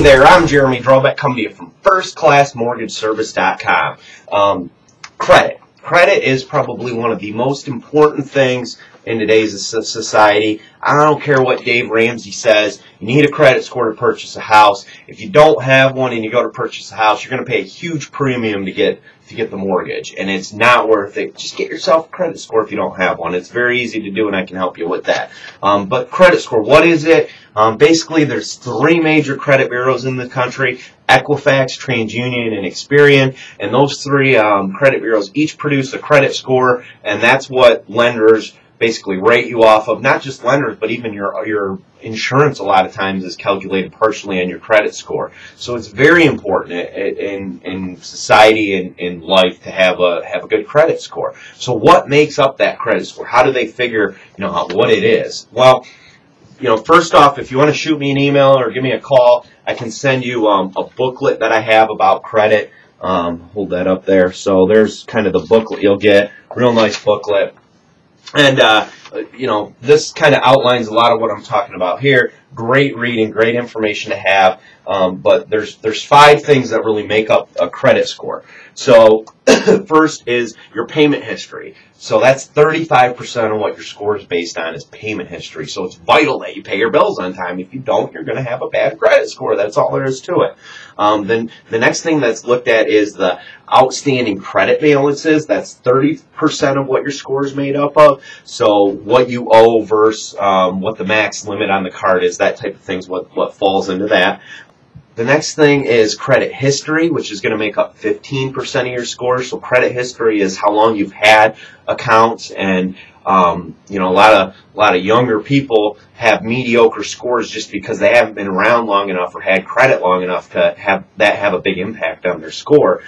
there, I'm Jeremy Drobek, coming to you from firstclassmortgageservice.com. Credit is probably one of the most important things in today's society. I don't care what Dave Ramsey says. You need a credit score to purchase a house. If you don't have one and you go to purchase a house, you're going to pay a huge premium to get the mortgage, and it's not worth it. Just get yourself a credit score if you don't have one. It's very easy to do, and I can help you with that. But credit score, what is it? Basically, there's three major credit bureaus in the country: Equifax, TransUnion, and Experian. And those three credit bureaus each produce a credit score, and that's what lenders basically rate you off of. Not just lenders, but even your insurance a lot of times is calculated partially on your credit score. So it's very important in society and in life to have a good credit score. So what makes up that credit score? How do they figure what it is? Well, first off, if you want to shoot me an email or give me a call, I can send you a booklet that I have about credit. Hold that up there. So there's kind of the booklet you'll get. Real nice booklet. And, this kind of outlines a lot of what I'm talking about here. Great reading, great information to have. But there's 5 things that really make up a credit score. So first is your payment history. So that's 35% of what your score is based on is payment history. So it's vital that you pay your bills on time. If you don't, you're going to have a bad credit score. That's all there is to it. Then the next thing that's looked at is the outstanding credit balances. That's 30% of what your score is made up of. So what you owe versus what the max limit on the card is, that type of thing is what falls into that. The next thing is credit history, which is going to make up 15% of your score. So credit history is how long you've had accounts, and a lot of younger people have mediocre scores just because they haven't been around long enough or had credit long enough to have a big impact on their score.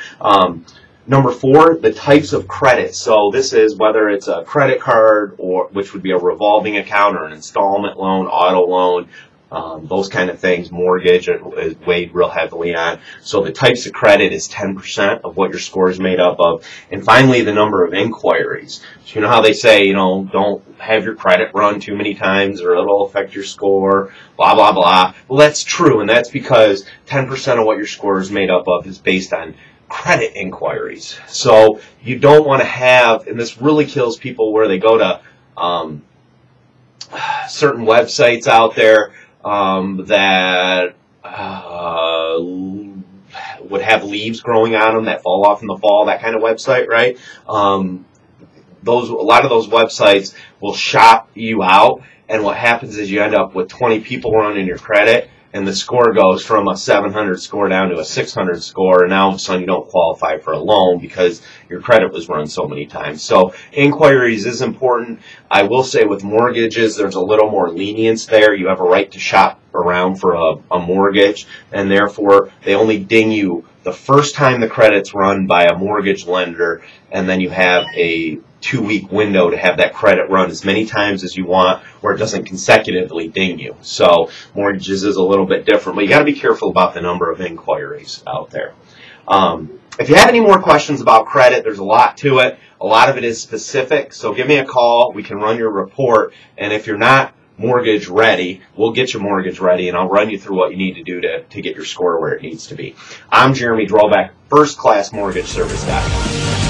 Number 4, the types of credit. So this is whether it's a credit card, or which would be a revolving account, or an installment loan, auto loan. Those kind of things. Mortgage is weighed real heavily on. So the types of credit is 10% of what your score is made up of. And finally, the number of inquiries. So you know how they say, don't have your credit run too many times or it'll affect your score, blah, blah, blah. Well, that's true, and that's because 10% of what your score is made up of is based on credit inquiries. So you don't want to have, and this really kills people, where they go to certain websites out there that would have leaves growing on them that fall off in the fall, that kind of website, right? A lot of those websites will shop you out, and what happens is you end up with 20 people running your credit, and the score goes from a 700 score down to a 600 score, and now all of a sudden you don't qualify for a loan because your credit was run so many times. So inquiries is important. I will say with mortgages, there's a little more lenience there. You have a right to shop around for a mortgage, and therefore they only ding you the first time the credit's run by a mortgage lender, and then you have a 2-week window to have that credit run as many times as you want, where it doesn't consecutively ding you. So mortgages is a little bit different, but you got to be careful about the number of inquiries out there. If you have any more questions about credit, there's a lot to it. A lot of it is specific, so give me a call. We can run your report, and if you're not mortgage ready, we'll get you mortgage ready, and I'll run you through what you need to do to get your score where it needs to be. I'm Jeremy Drobek, firstclassmortgageservice.com.